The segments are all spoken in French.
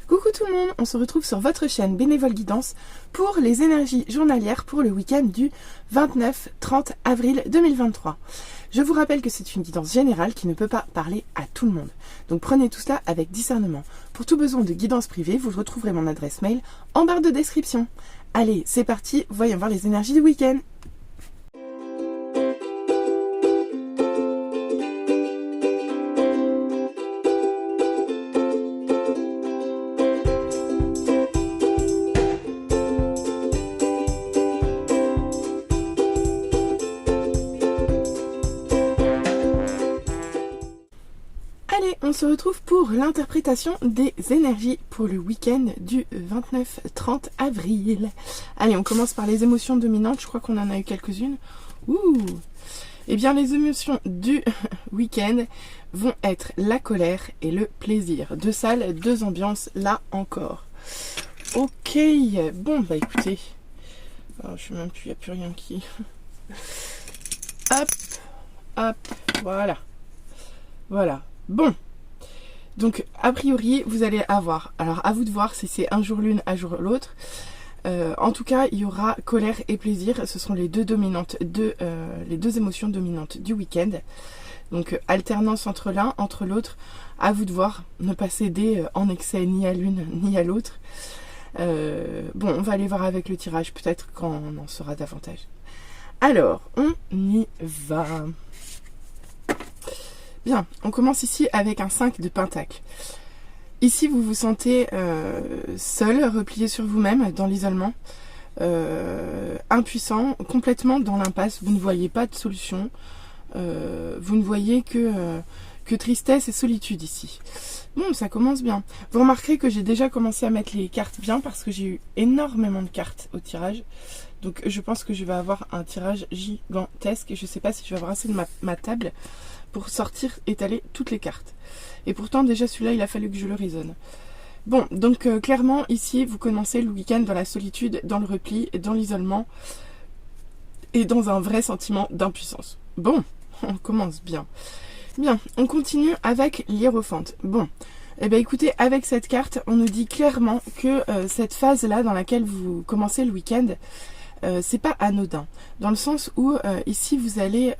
Coucou tout le monde, on se retrouve sur votre chaîne Bénévole Guidance pour les énergies journalières pour le week-end du 29-30 avril 2023. Je vous rappelle que c'est une guidance générale qui ne peut pas parler à tout le monde. Donc prenez tout cela avec discernement. Pour tout besoin de guidance privée, vous retrouverez mon adresse mail en barre de description. Allez, c'est parti, voyons voir les énergies du week-end. Allez, on se retrouve pour l'interprétation des énergies pour le week-end du 29-30 avril. Allez, on commence par les émotions dominantes. Je crois qu'on en a eu quelques-unes. Eh bien, les émotions du week-end vont être la colère et le plaisir. Deux salles, deux ambiances, là encore. Ok, bon, bah écoutez. Alors, je sais même plus, il n'y a plus rien qui... Hop, hop, voilà. Voilà. Bon, donc a priori vous allez avoir, alors à vous de voir si c'est un jour l'une, un jour l'autre. En tout cas, il y aura colère et plaisir, ce seront les deux dominantes, les deux émotions dominantes du week-end. Donc alternance entre l'un, entre l'autre, à vous de voir, ne pas céder en excès ni à l'une ni à l'autre. Bon, on va aller voir avec le tirage, peut-être quand on en saura davantage. Alors, on y va. Bien, on commence ici avec un 5 de pentacle. Ici, vous vous sentez seul, replié sur vous-même, dans l'isolement, impuissant, complètement dans l'impasse. Vous ne voyez pas de solution. Vous ne voyez que tristesse et solitude ici. Bon, ça commence bien. Vous remarquerez que j'ai déjà commencé à mettre les cartes bien parce que j'ai eu énormément de cartes au tirage. Donc, je pense que je vais avoir un tirage gigantesque. Et je ne sais pas si je vais avoir assez de ma table pour sortir, étaler toutes les cartes. Et pourtant, déjà, celui-là, il a fallu que je le raisonne. Bon, donc, clairement, ici, vous commencez le week-end dans la solitude, dans le repli, dans l'isolement, et dans un vrai sentiment d'impuissance. Bon, on commence bien. Bien, on continue avec l'hiérophante. Bon, eh bien, écoutez, avec cette carte, on nous dit clairement que cette phase-là, dans laquelle vous commencez le week-end, c'est pas anodin. Dans le sens où, ici, vous allez...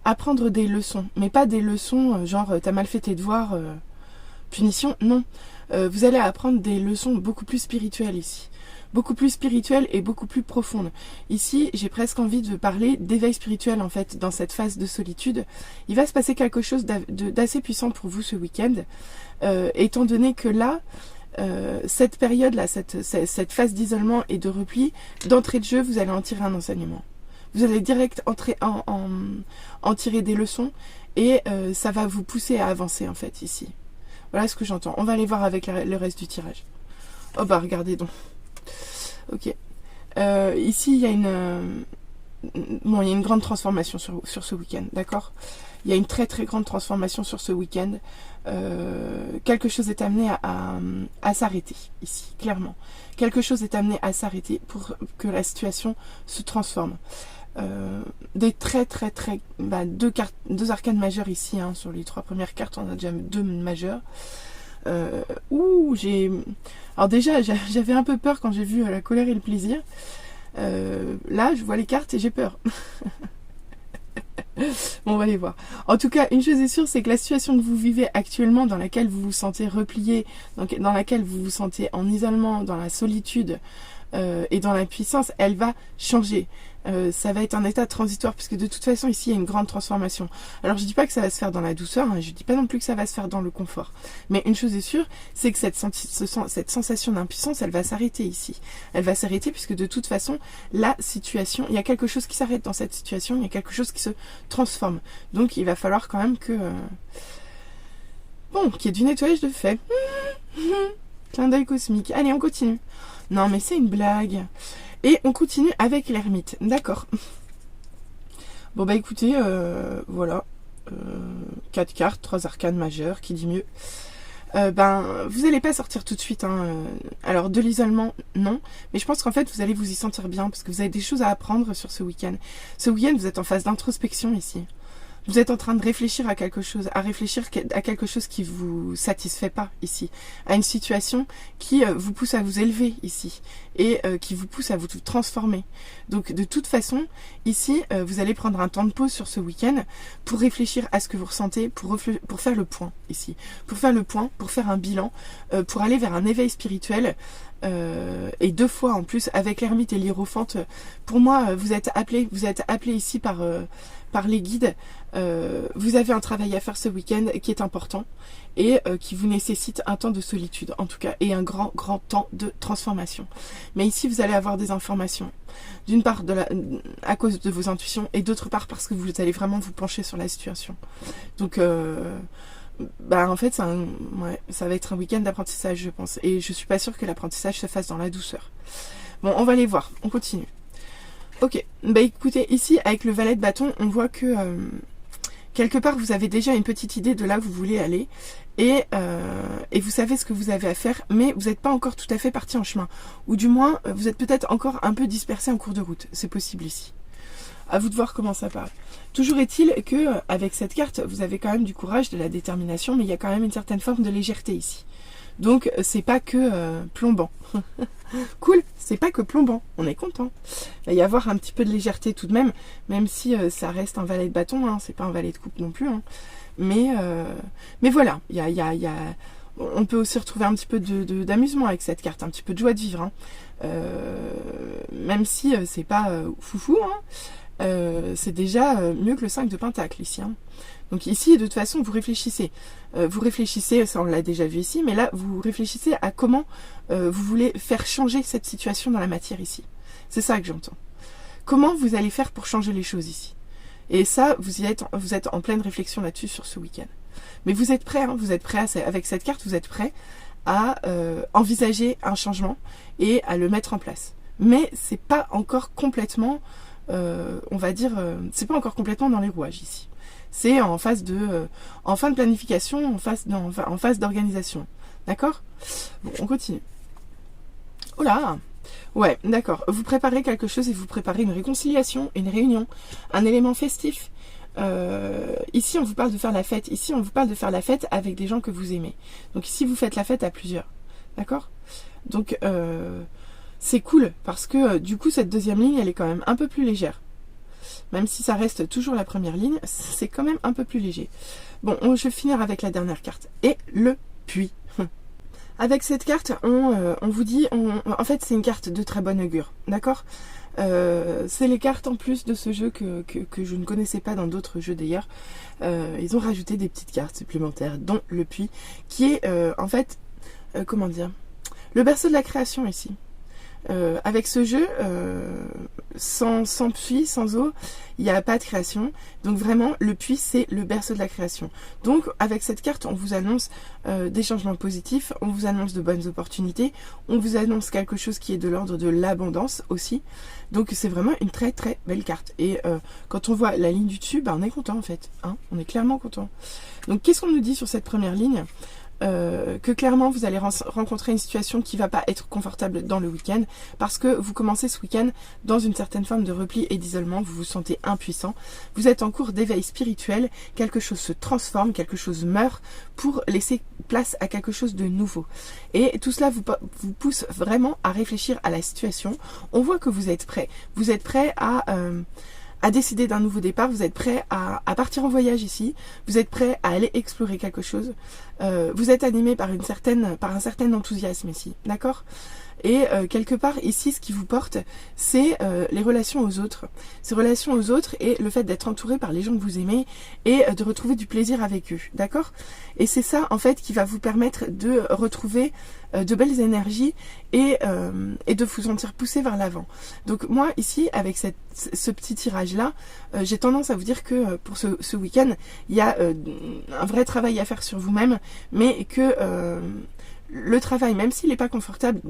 apprendre des leçons, mais pas des leçons genre t'as mal fait tes devoirs, punition, non. Vous allez apprendre des leçons beaucoup plus spirituelles ici. Beaucoup plus spirituelles et beaucoup plus profondes. Ici, j'ai presque envie de parler d'éveil spirituel en fait, dans cette phase de solitude. Il va se passer quelque chose d'assez puissant pour vous ce week-end, étant donné que là, cette période-là, cette phase d'isolement et de repli, d'entrée de jeu, vous allez en tirer un enseignement. Vous allez direct en tirer des leçons et ça va vous pousser à avancer en fait ici. Voilà ce que j'entends. On va aller voir avec le reste du tirage. Oh bah regardez donc. Ok. Ici il y a une grande transformation sur ce week-end, d'accord? Il y a une très très grande transformation sur ce week-end. Quelque chose est amené à s'arrêter ici, clairement. Quelque chose est amené à s'arrêter pour que la situation se transforme. Des deux arcanes majeures ici, hein, sur les trois premières cartes, on a déjà deux majeures. Alors déjà, j'avais un peu peur quand j'ai vu la colère et le plaisir. Là, je vois les cartes et j'ai peur. Bon, on va les voir. En tout cas, une chose est sûre, c'est que la situation que vous vivez actuellement, dans laquelle vous vous sentez replié, dans laquelle vous vous sentez en isolement, dans la solitude et dans l'impuissance, elle va changer. Ça va être un état transitoire, puisque de toute façon, ici, il y a une grande transformation. Alors, je dis pas que ça va se faire dans la douceur, hein, je dis pas non plus que ça va se faire dans le confort. Mais une chose est sûre, c'est que cette sensation d'impuissance, elle va s'arrêter ici. Elle va s'arrêter, puisque de toute façon, la situation, il y a quelque chose qui s'arrête dans cette situation, il y a quelque chose qui se transforme. Donc, il va falloir quand même que... Bon, qu'il y ait du nettoyage de fait. Clin d'œil cosmique. Allez, on continue. Non, mais c'est une blague. Et on continue avec l'ermite. D'accord. Bon, bah écoutez, voilà. 4 cartes, 3 arcanes majeures, qui dit mieux. Vous n'allez pas sortir tout de suite. Hein. Alors, de l'isolement, non. Mais je pense qu'en fait, vous allez vous y sentir bien, parce que vous avez des choses à apprendre sur ce week-end. Ce week-end, vous êtes en phase d'introspection ici. Vous êtes en train de réfléchir à quelque chose, à quelque chose qui vous satisfait pas ici, à une situation qui vous pousse à vous élever ici et qui vous pousse à vous transformer. Donc de toute façon, ici, vous allez prendre un temps de pause sur ce week-end pour réfléchir à ce que vous ressentez, pour faire le point ici, pour faire le point, pour faire un bilan, pour aller vers un éveil spirituel. Et 2 fois en plus avec l'ermite et l'hiérophante. Pour moi, vous êtes appelés ici par les guides. Vous avez un travail à faire ce week-end qui est important et qui vous nécessite un temps de solitude en tout cas et un grand temps de transformation. Mais ici vous allez avoir des informations, d'une part à cause de vos intuitions et d'autre part parce que vous allez vraiment vous pencher sur la situation. Donc en fait, ça va être un week-end d'apprentissage, je pense. Et je suis pas sûre que l'apprentissage se fasse dans la douceur. Bon, on va les voir. On continue. Ok. Écoutez, ici, avec le valet de bâton, on voit que quelque part, vous avez déjà une petite idée de là où vous voulez aller. Et vous savez ce que vous avez à faire, mais vous n'êtes pas encore tout à fait parti en chemin. Ou du moins, vous êtes peut-être encore un peu dispersé en cours de route. C'est possible ici. À vous de voir comment ça parle. Toujours est-il que avec cette carte, vous avez quand même du courage, de la détermination, mais il y a quand même une certaine forme de légèreté ici. Donc c'est pas que plombant. Cool, c'est pas que plombant. On est content. Il va y avoir un petit peu de légèreté tout de même si ça reste un valet de bâton, hein, c'est pas un valet de coupe non plus. Hein. Mais voilà, on peut aussi retrouver un petit peu d'amusement avec cette carte, un petit peu de joie de vivre. Hein. Même si c'est pas foufou, hein. C'est déjà mieux que le 5 de Pentacle ici. Hein. Donc ici, de toute façon, vous réfléchissez. Ça on l'a déjà vu ici, mais là, vous réfléchissez à comment vous voulez faire changer cette situation dans la matière ici. C'est ça que j'entends. Comment vous allez faire pour changer les choses ici? Et ça, vous êtes en pleine réflexion là-dessus sur ce week-end. Mais vous êtes prêt, hein, avec cette carte, vous êtes prêt à envisager un changement et à le mettre en place. Mais c'est pas encore complètement... c'est pas encore complètement dans les rouages ici. C'est en phase en fin de planification, en phase d'organisation. D'accord? Bon, on continue. Oh là! Ouais, d'accord. Vous préparez quelque chose et vous préparez une réconciliation, une réunion, un élément festif. Ici, on vous parle de faire la fête. Ici, on vous parle de faire la fête avec des gens que vous aimez. Donc ici, vous faites la fête à plusieurs. D'accord? Donc, c'est cool parce que du coup, cette deuxième ligne, elle est quand même un peu plus légère. Même si ça reste toujours la première ligne, c'est quand même un peu plus léger. Bon, je vais finir avec la dernière carte. Et le puits. Avec cette carte, on vous dit... en fait, c'est une carte de très bon augure. D'accord? C'est les cartes en plus de ce jeu que je ne connaissais pas dans d'autres jeux d'ailleurs. Ils ont rajouté des petites cartes supplémentaires, dont le puits, qui est en fait... comment dire? Le berceau de la création ici. Avec ce jeu, sans puits, sans eau, il n'y a pas de création. Donc vraiment, le puits, c'est le berceau de la création. Donc avec cette carte, on vous annonce des changements positifs, on vous annonce de bonnes opportunités, on vous annonce quelque chose qui est de l'ordre de l'abondance aussi. Donc c'est vraiment une très très belle carte. Et quand on voit la ligne du dessus, on est content en fait. Hein, on est clairement content. Donc qu'est-ce qu'on nous dit sur cette première ligne ? Que clairement vous allez rencontrer une situation qui va pas être confortable dans le week-end parce que vous commencez ce week-end dans une certaine forme de repli et d'isolement, vous vous sentez impuissant, vous êtes en cours d'éveil spirituel, quelque chose se transforme, quelque chose meurt pour laisser place à quelque chose de nouveau. Et tout cela vous pousse vraiment à réfléchir à la situation. On voit que vous êtes prêt à décider d'un nouveau départ, vous êtes prêt à partir en voyage ici, vous les prêt à aller explorer quelque chose, vous êtes animé par un certain enthousiasme ici, d'accord? Et quelque part ici, ce qui vous porte, c'est les relations aux autres. Ces relations aux autres et le fait d'être entouré par les gens que vous aimez et de retrouver du plaisir avec eux, d'accord? Et c'est ça, en fait, qui va vous permettre de retrouver de belles énergies et de vous sentir poussé vers l'avant. Donc moi, ici, avec ce petit tirage-là, j'ai tendance à vous dire que pour ce week-end, il y a un vrai travail à faire sur vous-même, mais que le travail, même s'il n'est pas confortable,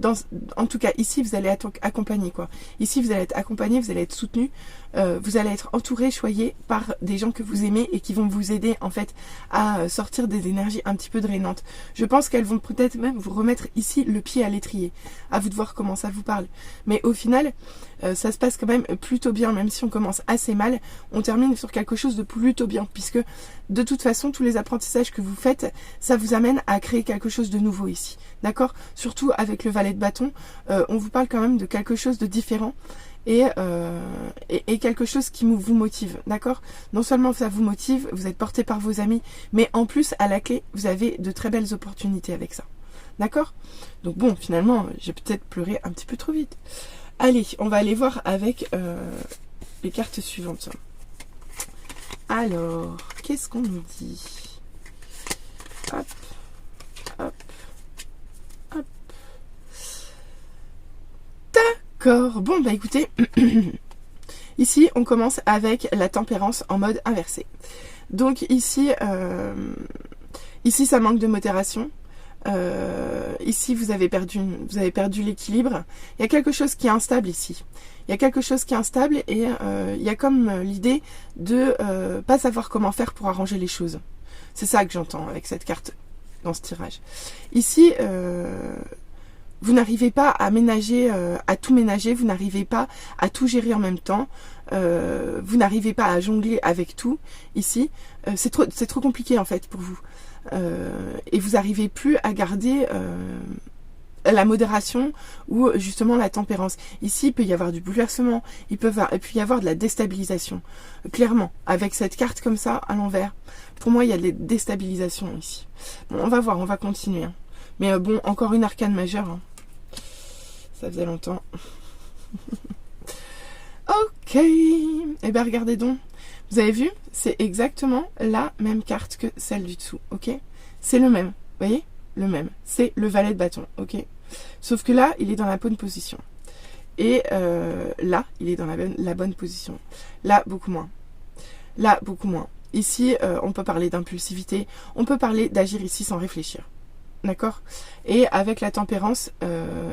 en tout cas ici vous allez être accompagné quoi. Ici vous allez être accompagné, vous allez être soutenu, vous allez être entouré, choyé par des gens que vous aimez et qui vont vous aider en fait à sortir des énergies un petit peu drainantes. Je pense qu'elles vont peut-être même vous remettre ici le pied à l'étrier. À vous de voir comment ça vous parle. Mais au final, ça se passe quand même plutôt bien, même si on commence assez mal, on termine sur quelque chose de plutôt bien, puisque de toute façon tous les apprentissages que vous faites, ça vous amène à créer quelque chose de nouveau ici. D'accord? Surtout avec le valet de bâton, on vous parle quand même de quelque chose de différent et quelque chose qui vous motive. D'accord? Non seulement ça vous motive, vous êtes porté par vos amis, mais en plus, à la clé, vous avez de très belles opportunités avec ça. D'accord? Donc bon, finalement, j'ai peut-être pleuré un petit peu trop vite. Allez, on va aller voir avec les cartes suivantes. Alors, qu'est-ce qu'on nous dit? Hop, hop, hop. D'accord. Bon, bah écoutez, ici, on commence avec la tempérance en mode inversé. Donc ici, ici ça manque de modération. Ici, vous avez perdu l'équilibre. Il y a quelque chose qui est instable ici. Il y a quelque chose qui est instable et il y a comme l'idée de pas savoir comment faire pour arranger les choses. C'est ça que j'entends avec cette carte dans ce tirage. Ici, vous n'arrivez pas à ménager, à tout ménager. Vous n'arrivez pas à tout gérer en même temps. Vous n'arrivez pas à jongler avec tout ici. C'est trop compliqué en fait pour vous. Et vous n'arrivez plus à garder la modération ou justement la tempérance. Ici, il peut y avoir du bouleversement, il peut y avoir de la déstabilisation. Clairement, avec cette carte comme ça, à l'envers, pour moi, il y a des déstabilisations ici. Bon, on va voir, on va continuer. Hein. Mais bon, encore une arcane majeure. Hein. Ça faisait longtemps. Ok. Eh bien, regardez donc. Vous avez vu, c'est exactement la même carte que celle du dessous, ok? C'est le même, vous voyez? Le même. C'est le valet de bâton, ok? Sauf que là, il est dans la bonne position. Et là, il est dans la bonne position. Là, beaucoup moins. Là, beaucoup moins. Ici, on peut parler d'impulsivité. On peut parler d'agir ici sans réfléchir. D'accord? Et avec la tempérance,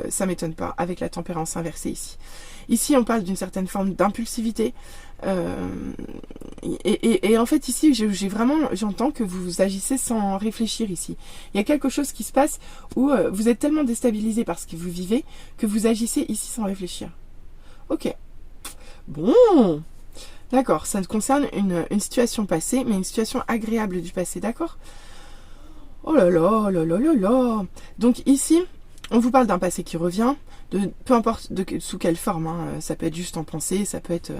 ça m'étonne pas. Avec la tempérance inversée ici. Ici, on parle d'une certaine forme d'impulsivité. Et en fait, ici, j'entends que vous agissez sans réfléchir ici. Il y a quelque chose qui se passe où vous êtes tellement déstabilisé par ce que vous vivez que vous agissez ici sans réfléchir. Ok. Bon. D'accord. Ça concerne une situation passée, mais une situation agréable du passé. D'accord? Oh là là, là là là là. Donc ici, on vous parle d'un passé qui revient, peu importe sous quelle forme. Hein, ça peut être juste en pensée, ça peut être...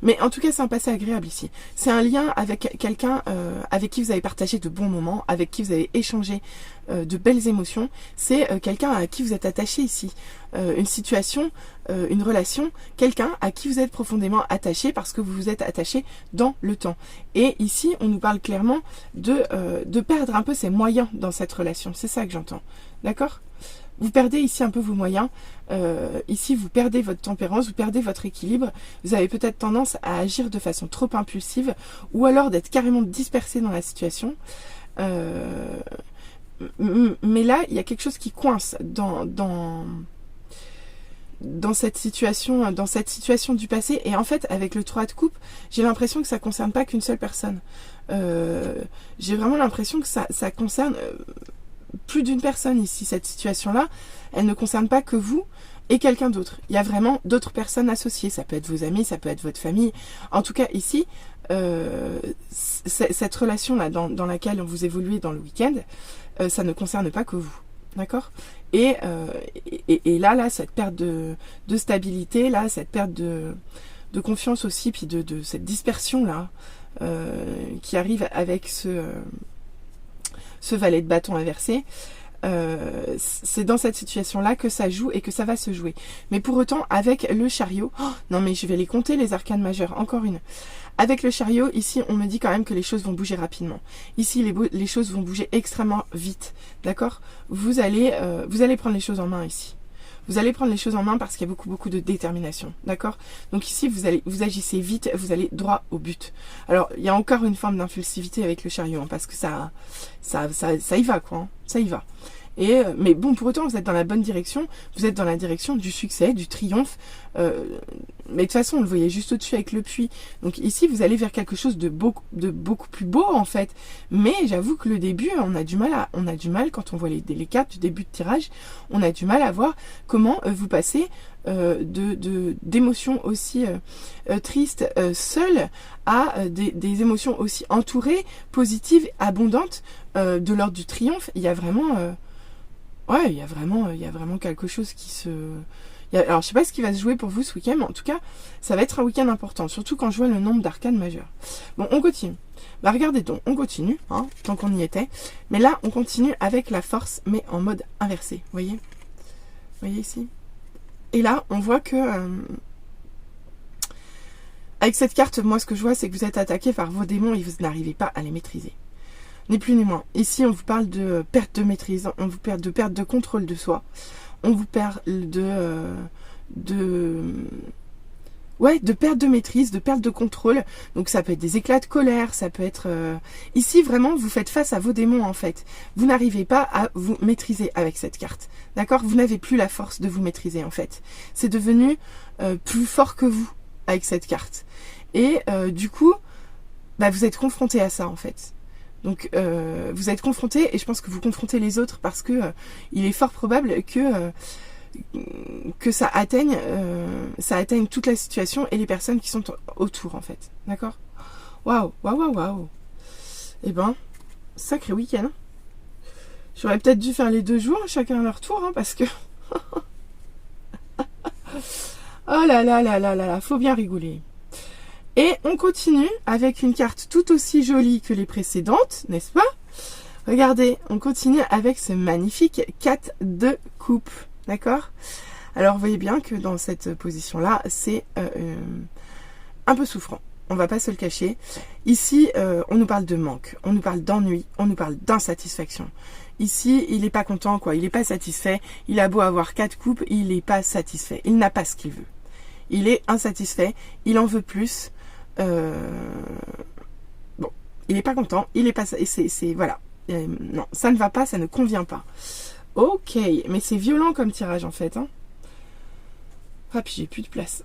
Mais en tout cas, c'est un passé agréable ici. C'est un lien avec quelqu'un avec qui vous avez partagé de bons moments, avec qui vous avez échangé de belles émotions. C'est quelqu'un à qui vous êtes attaché ici. Une situation, une relation, quelqu'un à qui vous êtes profondément attaché parce que vous vous êtes attaché dans le temps. Et ici, on nous parle clairement de perdre un peu ses moyens dans cette relation. C'est ça que j'entends. D'accord ? Vous perdez ici un peu vos moyens, ici vous perdez votre tempérance, vous perdez votre équilibre, vous avez peut-être tendance à agir de façon trop impulsive ou alors d'être carrément dispersé dans la situation. Mais là, il y a quelque chose qui coince dans cette situation du passé. Et en fait, avec le 3 de coupe, j'ai l'impression que ça ne concerne pas qu'une seule personne. J'ai vraiment l'impression que ça concerne... plus d'une personne ici. Cette situation-là, elle ne concerne pas que vous et quelqu'un d'autre. Il y a vraiment d'autres personnes associées. Ça peut être vos amis, ça peut être votre famille. En tout cas, ici, cette relation-là dans laquelle vous évoluez dans le week-end, ça ne concerne pas que vous. D'accord ? Et là, cette perte de stabilité, là, cette perte de confiance aussi, puis de cette dispersion-là, qui arrive avec ce valet de bâton inversé, c'est dans cette situation-là que ça joue et que ça va se jouer. Mais pour autant, avec le chariot... Oh, non mais je vais les compter, les arcanes majeures. Encore une. Avec le chariot, ici, on me dit quand même que les choses vont bouger rapidement. Ici, les choses vont bouger extrêmement vite. D'accord ? Vous allez prendre les choses en main ici. Vous allez prendre les choses en main parce qu'il y a beaucoup de détermination. D'accord ? Donc ici, vous agissez vite, vous allez droit au but. Alors, il y a encore une forme d'impulsivité avec le chariot, hein, parce que ça y va, quoi. Hein, ça y va. Mais bon, pour autant, vous êtes dans la bonne direction. Vous êtes dans la direction du succès, du triomphe. Mais de toute façon, on le voyait juste au-dessus avec le puits. Donc ici, vous allez vers quelque chose de beaucoup plus beau, en fait. Mais j'avoue que le début, on a du mal quand on voit les cartes du début de tirage, on a du mal à voir comment vous passez d'émotions aussi tristes, seules, à des émotions aussi entourées, positives, abondantes, de l'ordre du triomphe. Il y a vraiment il y a vraiment quelque chose qui se... Alors, je sais pas ce qui va se jouer pour vous ce week-end, mais en tout cas, ça va être un week-end important, surtout quand je vois le nombre d'arcanes majeures. Bon, on continue. Bah, regardez donc, on continue, hein, tant qu'on y était. Mais là, on continue avec la force, mais en mode inversé, vous voyez? Vous voyez ici? Et là, on voit que... avec cette carte, moi, ce que je vois, c'est que vous êtes attaqué par vos démons et vous n'arrivez pas à les maîtriser. Ni plus ni moins. Ici, on vous parle de perte de maîtrise, on vous parle de perte de contrôle de soi. On vous parle de perte de maîtrise, de perte de contrôle. Donc ça peut être des éclats de colère, ça peut être... Ici, vraiment, vous faites face à vos démons, en fait. Vous n'arrivez pas à vous maîtriser avec cette carte. D'accord? Vous n'avez plus la force de vous maîtriser, en fait. C'est devenu plus fort que vous avec cette carte. Et du coup, bah, vous êtes confronté à ça, en fait. Donc vous êtes confronté, et je pense que vous confrontez les autres parce que il est fort probable que ça atteigne toute la situation et les personnes qui sont autour, en fait. D'accord? Waouh. Eh ben, sacré week-end. J'aurais peut-être dû faire les 2 jours, chacun à leur tour, hein, parce que... oh là, faut bien rigoler. Et on continue avec une carte tout aussi jolie que les précédentes, n'est-ce pas? Regardez, on continue avec ce magnifique 4 de coupe, d'accord? Alors, vous voyez bien que dans cette position-là, c'est un peu souffrant. On va pas se le cacher. Ici, on nous parle de manque, on nous parle d'ennui, on nous parle d'insatisfaction. Ici, il n'est pas content, quoi. Il n'est pas satisfait. Il a beau avoir 4 coupes, il n'est pas satisfait. Il n'a pas ce qu'il veut. Il est insatisfait, il en veut plus. Bon, il n'est pas content, il est pas... voilà. Non, ça ne va pas, ça ne convient pas. Ok, mais c'est violent comme tirage, en fait. Hein. Ah, puis j'ai plus de place.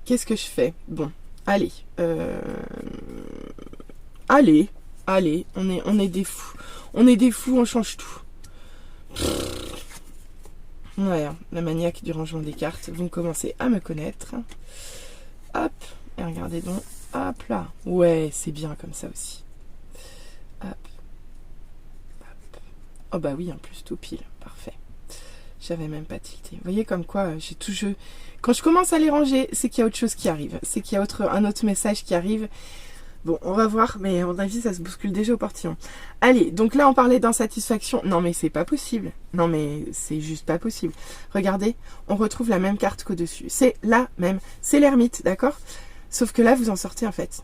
Qu'est-ce que je fais? Bon, allez. Allez, on est des fous. On est des fous, on change tout. Ouais, la maniaque du rangement des cartes. Vous commencez à me connaître. Hop, et regardez donc. Hop là. Ouais, c'est bien comme ça aussi. Hop. Hop. Oh bah oui, en plus tout pile. Parfait. J'avais même pas tilté. Vous voyez comme quoi j'ai tout jeu. Quand je commence à les ranger, c'est qu'il y a autre chose qui arrive. C'est qu'il y a un autre message qui arrive. Bon, on va voir, mais à mon avis, ça se bouscule déjà au portillon. Allez, donc là, on parlait d'insatisfaction. Non, mais c'est pas possible. Non, mais c'est juste pas possible. Regardez, on retrouve la même carte qu'au-dessus. C'est la même. C'est l'ermite, d'accord? Sauf que là, vous en sortez, en fait.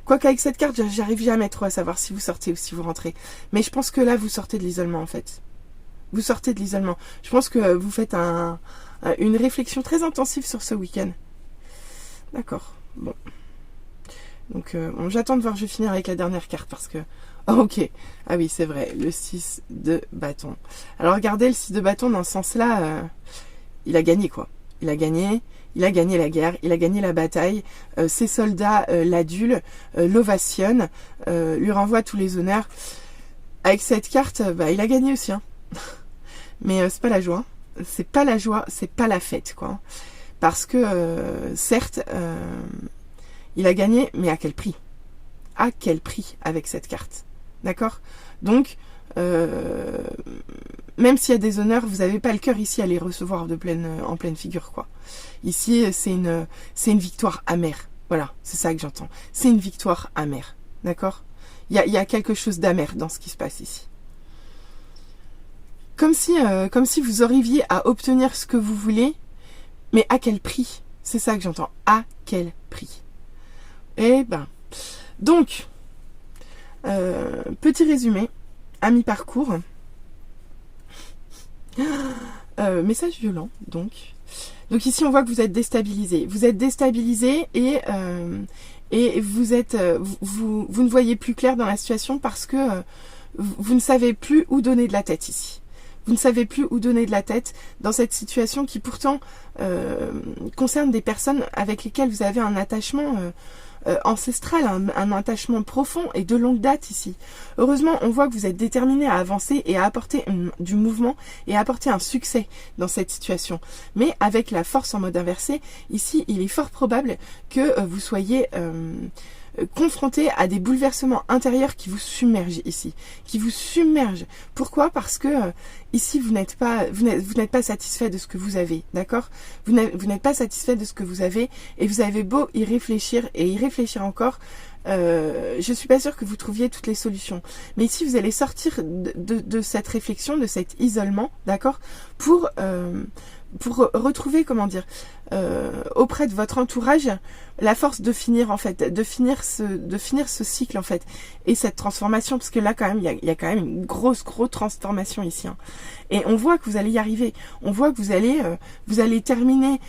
Quoique avec cette carte, j'arrive jamais trop à savoir si vous sortez ou si vous rentrez. Mais je pense que là, vous sortez de l'isolement, en fait. Vous sortez de l'isolement. Je pense que vous faites une réflexion très intensive sur ce week-end. D'accord, bon. Donc, bon, j'attends de voir, je vais finir avec la dernière carte parce que... Oh, ok, ah oui, c'est vrai, le 6 de bâton. Alors, regardez, le 6 de bâton, dans ce sens-là, il a gagné, quoi. Il a gagné la guerre, il a gagné la bataille. Ses soldats l'adulent, l'ovationnent, lui renvoient tous les honneurs. Avec cette carte, bah, il a gagné aussi, hein. Mais c'est pas la joie. C'est pas la joie, c'est pas la fête, quoi. Parce que, certes... il a gagné, mais à quel prix? À quel prix avec cette carte? D'accord? Donc, même s'il y a des honneurs, vous n'avez pas le cœur ici à les recevoir en pleine figure, quoi. Ici, c'est une victoire amère. Voilà, c'est ça que j'entends. C'est une victoire amère. D'accord? Il y a quelque chose d'amer dans ce qui se passe ici. Comme si vous arriviez à obtenir ce que vous voulez, mais à quel prix? C'est ça que j'entends. À quel prix? Eh ben, donc, petit résumé, à mi-parcours, message violent, donc ici on voit que vous êtes déstabilisé. Vous êtes déstabilisé et et vous ne voyez plus clair dans la situation parce que vous ne savez plus où donner de la tête ici. Vous ne savez plus où donner de la tête dans cette situation qui pourtant concerne des personnes avec lesquelles vous avez un attachement ancestral, un attachement profond et de longue date ici. Heureusement, on voit que vous êtes déterminé à avancer et à apporter du mouvement et à apporter un succès dans cette situation. Mais avec la force en mode inversé, ici, il est fort probable que vous soyez confronté à des bouleversements intérieurs qui vous submergent ici, qui vous submergent. Pourquoi? Parce que ici vous n'êtes pas satisfait de ce que vous avez, d'accord? Vous n'êtes pas satisfait de ce que vous avez et vous avez beau y réfléchir et y réfléchir encore. Je suis pas sûre que vous trouviez toutes les solutions. Mais ici vous allez sortir de cette réflexion, de cet isolement, d'accord? Pour retrouver, comment dire, auprès de votre entourage, la force de finir en fait, de finir ce cycle en fait, et cette transformation, parce que là quand même, il y a quand même une grosse transformation ici, hein. Et on voit que vous allez y arriver, on voit que vous allez terminer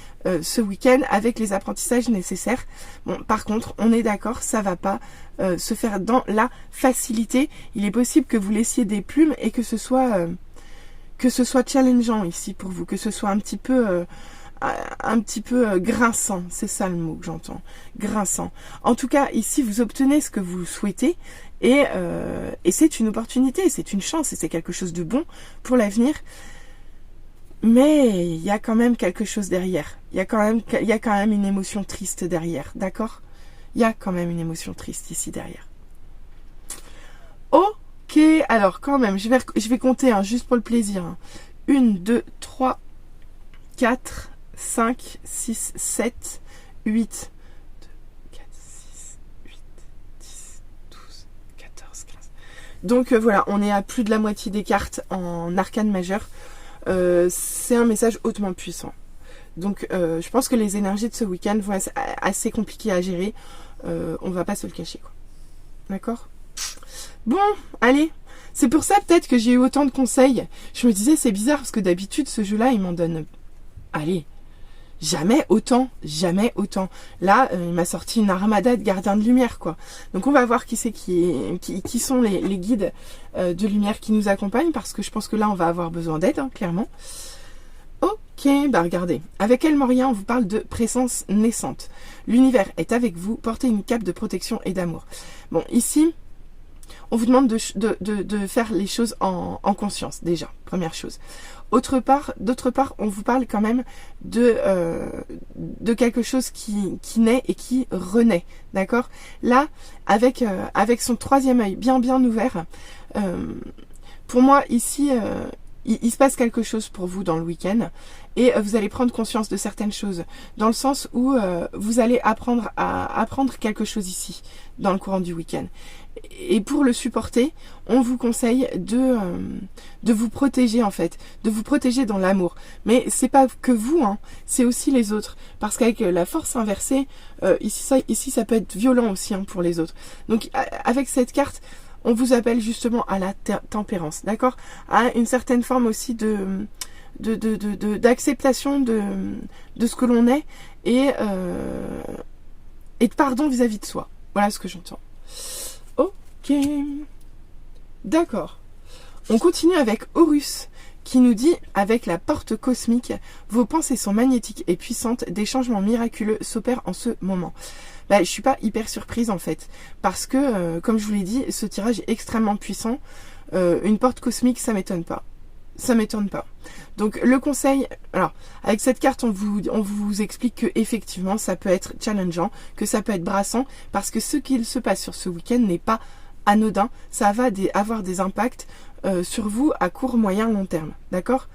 ce week-end avec les apprentissages nécessaires. Bon, par contre, on est d'accord, ça va pas se faire dans la facilité. Il est possible que vous laissiez des plumes et que ce soit challengeant ici pour vous, que ce soit un petit peu grinçant, c'est ça le mot que j'entends, grinçant. En tout cas, ici, vous obtenez ce que vous souhaitez et c'est une opportunité, c'est une chance et c'est quelque chose de bon pour l'avenir. Mais il y a quand même quelque chose derrière. Il y a quand même une émotion triste derrière, d'accord? Il y a quand même une émotion triste ici derrière. Ok, alors quand même, je vais compter, hein, juste pour le plaisir. 1, 2, 3, 4, 5, 6, 7, 8, 2, 4, 6, 8, 10, 12, 14, 15. Donc voilà, on est à plus de la moitié des cartes en arcane majeur. C'est un message hautement puissant. Donc je pense que les énergies de ce week-end vont être assez compliquées à gérer. On va pas se le cacher, quoi. D'accord ? Bon, allez. C'est pour ça peut-être que j'ai eu autant de conseils. Je me disais, c'est bizarre parce que d'habitude, ce jeu-là, il m'en donne... Allez, jamais autant, jamais autant. Là, il m'a sorti une armada de gardiens de lumière, quoi. Donc on va voir qui sont les guides de lumière qui nous accompagnent, parce que je pense que là, on va avoir besoin d'aide, hein, clairement. Ok, bah regardez. Avec El Moria, on vous parle de présence naissante. L'univers est avec vous, portez une cape de protection et d'amour. Bon, ici... on vous demande de faire les choses en conscience, déjà, première chose. D'autre part, on vous parle quand même de quelque chose qui naît et qui renaît, d'accord? Là, avec son troisième œil bien ouvert, pour moi, ici, il se passe quelque chose pour vous dans le week-end et vous allez prendre conscience de certaines choses, dans le sens où vous allez apprendre quelque chose ici, dans le courant du week-end. Et pour le supporter, on vous conseille de vous protéger en fait, de vous protéger dans l'amour. Mais c'est pas que vous, hein, c'est aussi les autres. Parce qu'avec la force inversée, ici ça peut être violent aussi, hein, pour les autres. Donc avec cette carte, on vous appelle justement à la tempérance, d'accord? À une certaine forme aussi d'acceptation de ce que l'on est et de pardon vis-à-vis de soi. Voilà ce que j'entends. Ok, d'accord. On continue avec Horus qui nous dit, avec la porte cosmique, vos pensées sont magnétiques et puissantes, des changements miraculeux s'opèrent en ce moment. Bah, je suis pas hyper surprise en fait, parce que, comme je vous l'ai dit, ce tirage est extrêmement puissant. Une porte cosmique, ça m'étonne pas. Ça m'étonne pas. Donc le conseil, alors avec cette carte on vous explique que effectivement ça peut être challengeant, que ça peut être brassant, parce que ce qu'il se passe sur ce week-end n'est pas anodin, ça va avoir des impacts sur vous à court, moyen, long terme, d'accord?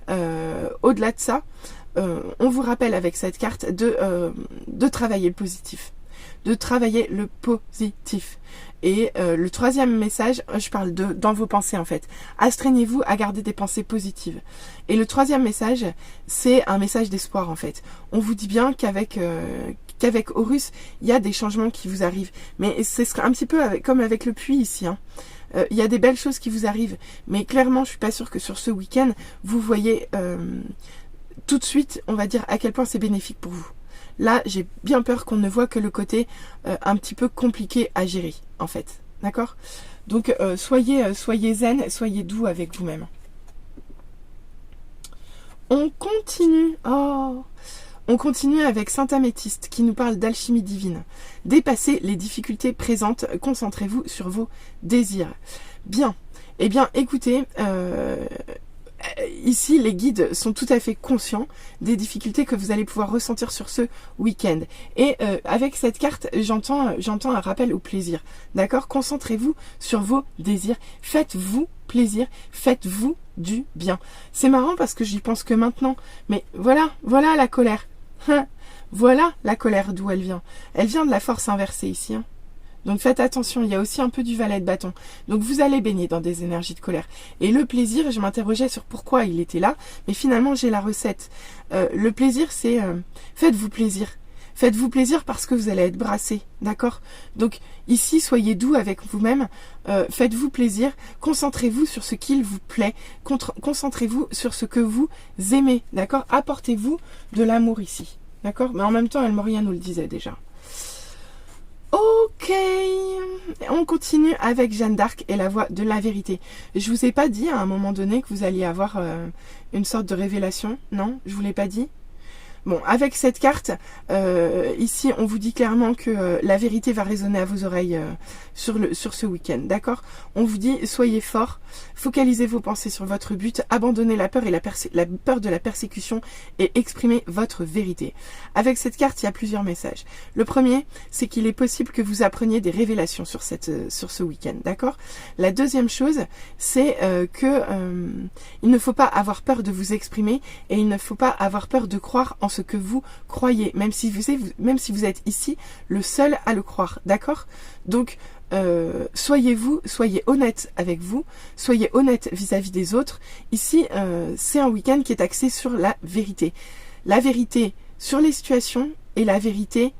Au-delà de ça, on vous rappelle avec cette carte de travailler le positif, de travailler le positif. Et le troisième message, je parle dans vos pensées en fait. Astreignez-vous à garder des pensées positives. Et le troisième message, c'est un message d'espoir en fait. On vous dit bien qu'avec Horus, il y a des changements qui vous arrivent. Mais c'est un petit peu comme avec le puits ici, hein. Il y a des belles choses qui vous arrivent. Mais clairement, je suis pas sûre que sur ce week-end, vous voyez tout de suite, on va dire, à quel point c'est bénéfique pour vous. Là, j'ai bien peur qu'on ne voit que le côté un petit peu compliqué à gérer, en fait. D'accord? Donc, soyez zen, soyez doux avec vous-même. On continue. Oh, on continue avec Saint Améthyste qui nous parle d'alchimie divine. Dépassez les difficultés présentes, concentrez-vous sur vos désirs. Bien. Eh bien, écoutez, ici, les guides sont tout à fait conscients des difficultés que vous allez pouvoir ressentir sur ce week-end. Et avec cette carte, j'entends un rappel au plaisir. D'accord? Concentrez-vous sur vos désirs. Faites-vous plaisir. Faites-vous du bien. C'est marrant parce que j'y pense que maintenant. Mais voilà la colère. Voilà la colère d'où elle vient. Elle vient de la force inversée ici. Hein. Donc faites attention, il y a aussi un peu du valet de bâton. Donc vous allez baigner dans des énergies de colère. Et le plaisir, je m'interrogeais sur pourquoi il était là, mais finalement j'ai la recette. Le plaisir, c'est faites-vous plaisir. Faites-vous plaisir parce que vous allez être brassé, d'accord? Donc ici, soyez doux avec vous-même, faites-vous plaisir, concentrez-vous sur ce qu'il vous plaît, concentrez-vous sur ce que vous aimez, d'accord? Apportez-vous de l'amour ici, d'accord? Mais en même temps, El Moria nous le disait déjà. Ok, on continue avec Jeanne d'Arc et la voix de la vérité. Je vous ai pas dit à un moment donné que vous alliez avoir une sorte de révélation, non? Je vous l'ai pas dit? Bon, avec cette carte, ici, on vous dit clairement que la vérité va résonner à vos oreilles sur ce week-end, d'accord? On vous dit, soyez forts, focalisez vos pensées sur votre but, abandonnez la peur et la peur de la persécution et exprimez votre vérité. Avec cette carte, il y a plusieurs messages. Le premier, c'est qu'il est possible que vous appreniez des révélations sur ce week-end, d'accord? La deuxième chose, c'est il ne faut pas avoir peur de vous exprimer et il ne faut pas avoir peur de croire en ce que vous croyez, même si vous êtes ici le seul à le croire, d'accord? Donc soyez honnête avec vous, soyez honnête vis-à-vis des autres. Ici, c'est un week-end qui est axé sur la vérité sur les situations et la vérité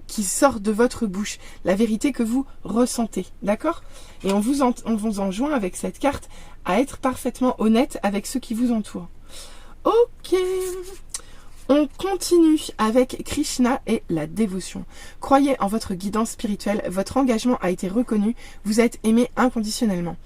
qui sort de votre bouche, la vérité que vous ressentez, d'accord? Et on vous enjoint avec cette carte à être parfaitement honnête avec ceux qui vous entourent. Ok. On continue avec Krishna et la dévotion. Croyez en votre guidance spirituelle, votre engagement a été reconnu, vous êtes aimé inconditionnellement.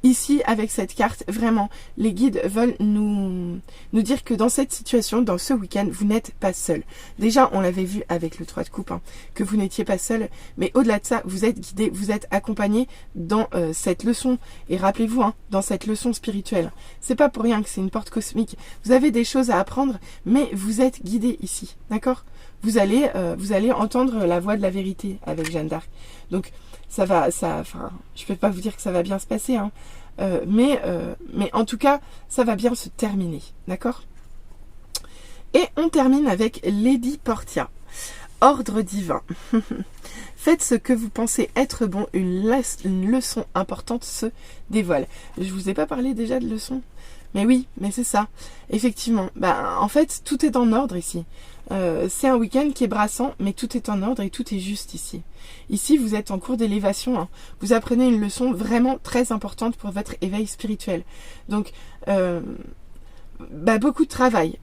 Ici, avec cette carte, vraiment, les guides veulent nous dire que dans cette situation, dans ce week-end, vous n'êtes pas seul. Déjà, on l'avait vu avec le 3 de coupe, hein, que vous n'étiez pas seul, mais au-delà de ça, vous êtes guidé, vous êtes accompagné dans cette leçon. Et rappelez-vous, hein, dans cette leçon spirituelle, c'est pas pour rien que c'est une porte cosmique. Vous avez des choses à apprendre, mais vous êtes guidé ici, d'accord? Vous allez entendre la voix de la vérité avec Jeanne d'Arc. Donc je peux pas vous dire que ça va bien se passer, hein, mais en tout cas, ça va bien se terminer, d'accord? Et on termine avec Lady Portia. Ordre divin. Faites ce que vous pensez être bon, une leçon importante se dévoile. Je vous ai pas parlé déjà de leçon? Mais oui, mais c'est ça. Effectivement. En fait, tout est en ordre ici. C'est un week-end qui est brassant, mais tout est en ordre et tout est juste ici. Ici, vous êtes en cours d'élévation. Hein. Vous apprenez une leçon vraiment très importante pour votre éveil spirituel. Donc, beaucoup de travail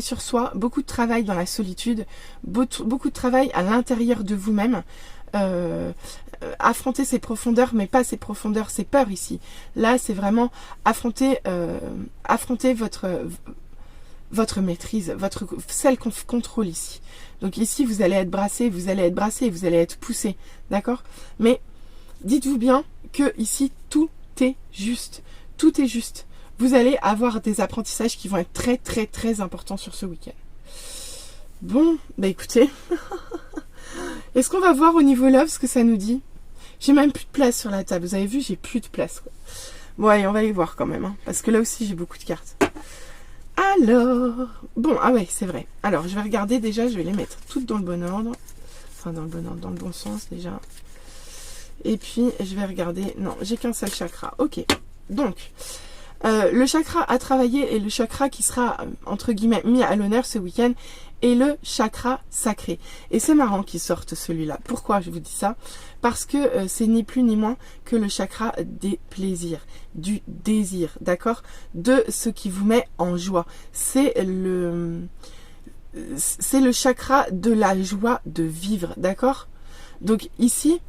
sur soi, beaucoup de travail dans la solitude, beaucoup de travail à l'intérieur de vous-même. Affronter ces profondeurs, mais pas ces profondeurs, ces peurs ici. Là, c'est vraiment affronter votre maîtrise, celle qu'on contrôle ici. Donc ici, vous allez être brassé, vous allez être poussé, d'accord? Mais dites-vous bien que ici, tout est juste. Tout est juste. Vous allez avoir des apprentissages qui vont être très, très, très importants sur ce week-end. Bon, écoutez... Est-ce qu'on va voir au niveau love ce que ça nous dit? J'ai même plus de place sur la table. Vous avez vu, j'ai plus de place. Quoi. Bon, allez, on va les voir quand même. Hein, parce que là aussi, j'ai beaucoup de cartes. Alors... Bon, ah ouais, c'est vrai. Alors, je vais regarder déjà. Je vais les mettre toutes dans le bon ordre. Enfin, dans le bon ordre, dans le bon sens déjà. Et puis, je vais regarder... Non, j'ai qu'un seul chakra. Ok. Donc... le chakra à travailler et le chakra qui sera, entre guillemets, mis à l'honneur ce week-end est le chakra sacré. Et c'est marrant qu'il sorte celui-là. Pourquoi je vous dis ça? Parce que c'est ni plus ni moins que le chakra des plaisirs, du désir, d'accord? De ce qui vous met en joie. C'est c'est le chakra de la joie de vivre, d'accord? Donc ici,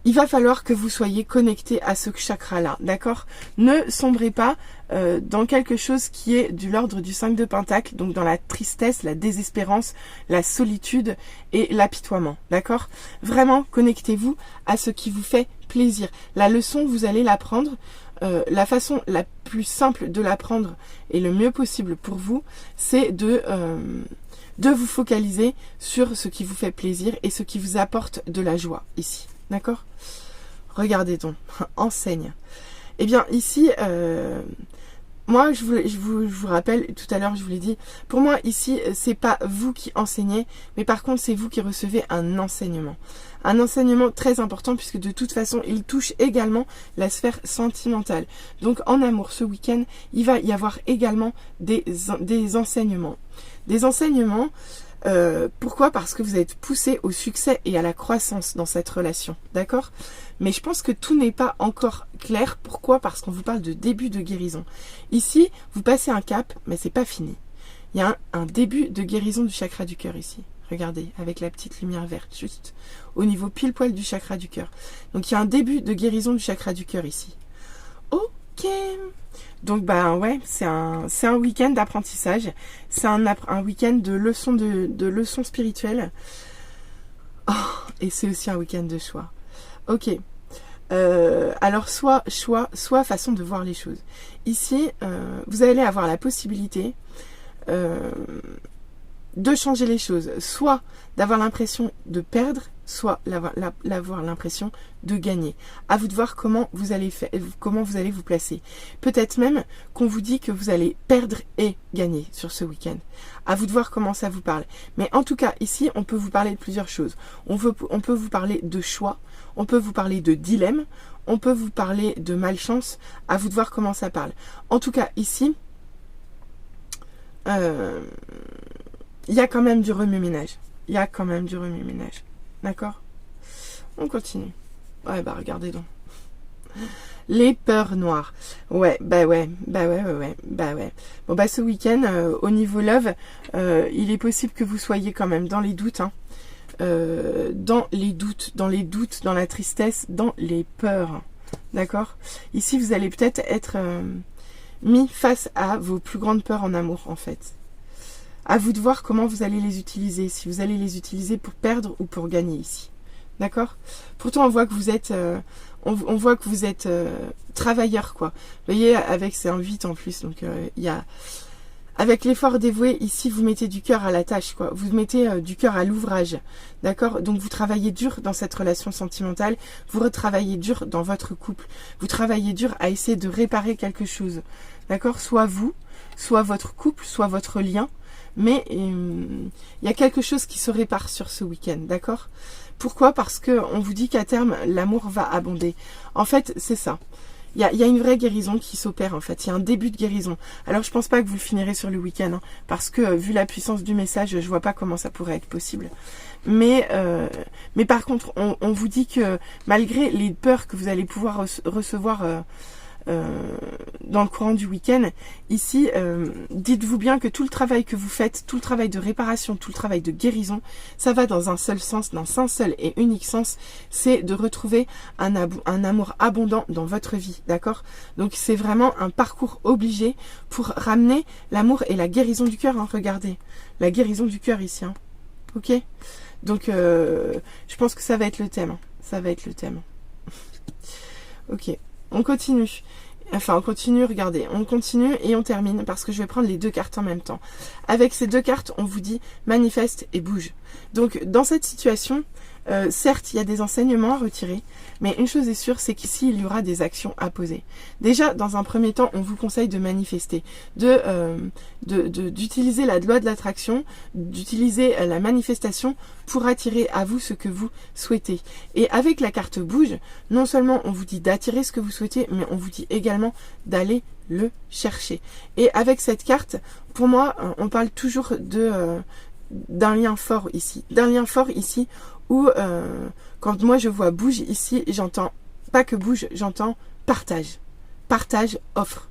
il va falloir que vous soyez connecté à ce chakra-là, d'accord? Ne sombrez pas dans quelque chose qui est de l'ordre du 5 de Pentacle, donc dans la tristesse, la désespérance, la solitude et l'apitoiement, d'accord? Vraiment, connectez-vous à ce qui vous fait plaisir. La leçon, vous allez l'apprendre. La façon la plus simple de l'apprendre et le mieux possible pour vous, c'est de vous focaliser sur ce qui vous fait plaisir et ce qui vous apporte de la joie ici. D'accord? Regardez donc, enseigne. Eh bien ici, moi je vous rappelle, tout à l'heure je vous l'ai dit, pour moi ici c'est pas vous qui enseignez, mais par contre c'est vous qui recevez un enseignement. Un enseignement très important puisque de toute façon il touche également la sphère sentimentale. Donc en amour ce week-end, il va y avoir également des enseignements. Des enseignements. Pourquoi? Parce que vous êtes poussé au succès et à la croissance dans cette relation, d'accord? Mais je pense que tout n'est pas encore clair. Pourquoi? Parce qu'on vous parle de début de guérison. Ici, vous passez un cap, mais c'est pas fini. Il y a un début de guérison du chakra du cœur ici. Regardez, avec la petite lumière verte, juste au niveau pile poil du chakra du cœur. Donc il y a un début de guérison du chakra du cœur ici. Ok. Donc bah ouais, c'est un week-end d'apprentissage, c'est un week-end de leçons spirituelles. Oh, et c'est aussi un week-end de choix. Ok. Alors soit choix, soit façon de voir les choses. Ici, vous allez avoir la possibilité de changer les choses, soit d'avoir l'impression de perdre, soit l'avoir l'impression de gagner. À vous de voir comment vous allez vous placer. Peut-être même qu'on vous dit que vous allez perdre et gagner sur ce week-end. À vous de voir comment ça vous parle. Mais en tout cas, ici, on peut vous parler de plusieurs choses. On peut vous parler de choix, on peut vous parler de dilemme, on peut vous parler de malchance. À vous de voir comment ça parle. En tout cas, ici, il y a quand même du remue-ménage. Il y a quand même du remue-ménage. D'accord? On continue. Ouais, bah regardez donc. Les peurs noires. Ouais. Bah ouais. Bon bah ce week-end, au niveau love, il est possible que vous soyez quand même dans les doutes. Hein. Dans les doutes, dans la tristesse, dans les peurs. D'accord? Ici, vous allez peut-être être mis face à vos plus grandes peurs en amour, en fait. À vous de voir comment vous allez les utiliser. Si vous allez les utiliser pour perdre ou pour gagner ici. D'accord? Pourtant, on voit que vous êtes, travailleur, quoi. Vous voyez, avec c'est un 8 en plus. Donc, il y a... Avec l'effort dévoué, ici, vous mettez du cœur à la tâche, quoi. Vous mettez du cœur à l'ouvrage. D'accord? Donc, vous travaillez dur dans cette relation sentimentale. Vous retravaillez dur dans votre couple. Vous travaillez dur à essayer de réparer quelque chose. D'accord? Soit vous, soit votre couple, soit votre lien. Mais il y a quelque chose qui se répare sur ce week-end, d'accord? Pourquoi? Parce que on vous dit qu'à terme, l'amour va abonder. En fait, c'est ça. Il y a une vraie guérison qui s'opère, en fait. Il y a un début de guérison. Alors, je pense pas que vous le finirez sur le week-end, hein, parce que, vu la puissance du message, je vois pas comment ça pourrait être possible. Mais par contre, on vous dit que, malgré les peurs que vous allez pouvoir recevoir dans le courant du week-end, ici, dites-vous bien que tout le travail que vous faites, tout le travail de réparation, tout le travail de guérison, ça va dans un seul sens, dans un seul et unique sens, c'est de retrouver un amour abondant dans votre vie, d'accord? Donc c'est vraiment un parcours obligé pour ramener l'amour et la guérison du cœur, hein, regardez, la guérison du cœur ici, hein. Ok? Donc je pense que ça va être le thème, hein. Ça va être le thème. Ok. On continue. Enfin, on continue, regardez. On continue et on termine parce que je vais prendre les deux cartes en même temps. Avec ces deux cartes, on vous dit manifeste et bouge. Donc, dans cette situation, certes, il y a des enseignements à retirer, mais une chose est sûre, c'est qu'ici, il y aura des actions à poser. Déjà, dans un premier temps, on vous conseille de manifester, d'utiliser la loi de l'attraction, d'utiliser la manifestation pour attirer à vous ce que vous souhaitez. Et avec la carte bouge, non seulement on vous dit d'attirer ce que vous souhaitez, mais on vous dit également d'aller le chercher. Et avec cette carte, pour moi, on parle toujours d'un lien fort ici. D'un lien fort ici où, quand moi je vois bouge ici, j'entends pas que bouge, j'entends partage. Partage, offre.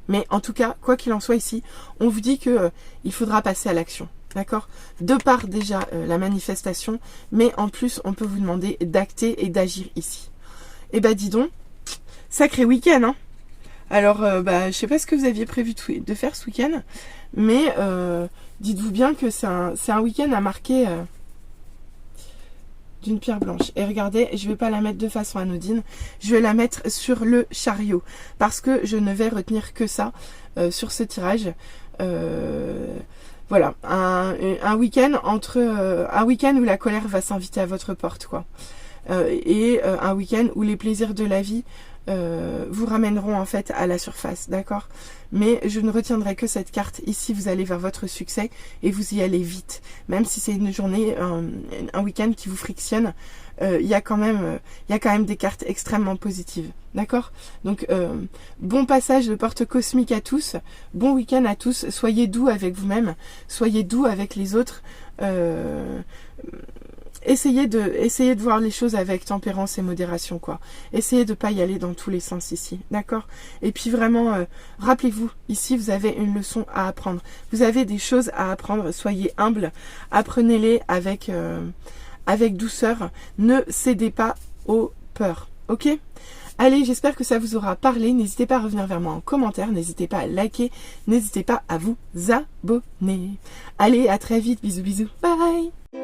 Mais en tout cas, quoi qu'il en soit ici, on vous dit que il faudra passer à l'action. D'accord? De par déjà la manifestation, mais en plus, on peut vous demander d'acter et d'agir ici. Et bah dis donc, sacré week-end, hein. Alors, je sais pas ce que vous aviez prévu de faire ce week-end, mais dites-vous bien que c'est un week-end à marquer d'une pierre blanche. Et regardez, je vais pas la mettre de façon anodine, je vais la mettre sur le chariot, parce que je ne vais retenir que ça sur ce tirage. Voilà, un week-end un week-end où la colère va s'inviter à votre porte, quoi. Et un week-end où les plaisirs de la vie vous ramèneront en fait à la surface, d'accord? Mais je ne retiendrai que cette carte. Ici, vous allez vers votre succès et vous y allez vite. Même si c'est une journée, un week-end qui vous frictionne, il y a quand même des cartes extrêmement positives, d'accord? Donc, bon passage de porte cosmique à tous, bon week-end à tous, soyez doux avec vous-même, soyez doux avec les autres, essayez de voir les choses avec tempérance et modération, quoi. Essayez de pas y aller dans tous les sens ici, d'accord? Et puis vraiment, rappelez-vous, ici vous avez une leçon à apprendre. Vous avez des choses à apprendre, soyez humble, apprenez-les avec douceur, ne cédez pas aux peurs, ok? Allez, j'espère que ça vous aura parlé. N'hésitez pas à revenir vers moi en commentaire, n'hésitez pas à liker, n'hésitez pas à vous abonner. Allez, à très vite, bisous bisous, bye!